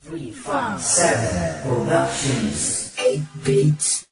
357 Productions 8 Beats.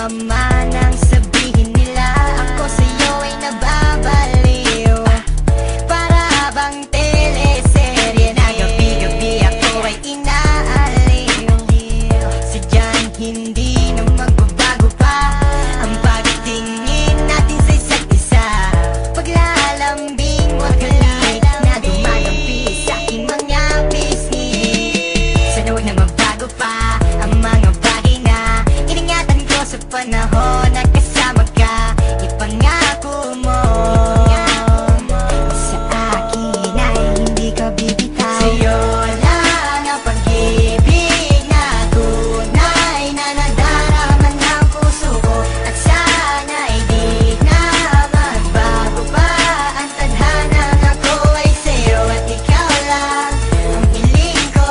Manang sabihin nila, ako sa'yo ay nababaliw. Para bang teleserye na gabi-gabi ako ay inaaliw. Sadyang hindi na magbabago pa ang pagtingin natin sa isa't isa. Paglalambing mo at halik na dumadampi sa aking mga pisngi. Sana huwag na magbago pa ang mga bagay na iningatan ko sa panahon na kasama ka. Ipangako mo sa akin ay hindi ka bibitaw. Sa'yo lang ang pag-ibig na tunay na nadarama ng puso ko. At sana'y di na magbago pa ang tadhanang ako ay sa'yo. At ikaw lang ang hiling ko,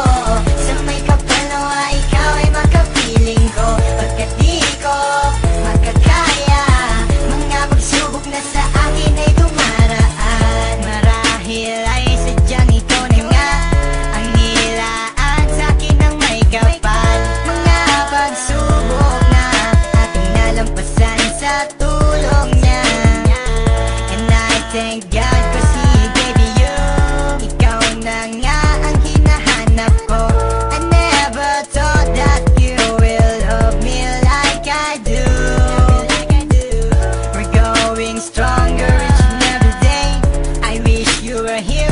sa may kapalawa ikaw ay makapiling ko. Pagkat di ko makakaya mga pagsubok na sa akin ay dumaraan. Marahil ay sadyang ikaw na nga ang nilaan sa akin ng may kapal. Mga pagsubok na ating nalampasan sa tulong niya. And I thank God kasi baby you, ikaw na nga ang hinahanap ko. I never thought that you will love me like I do. We're going stronger each and every day. I wish you were here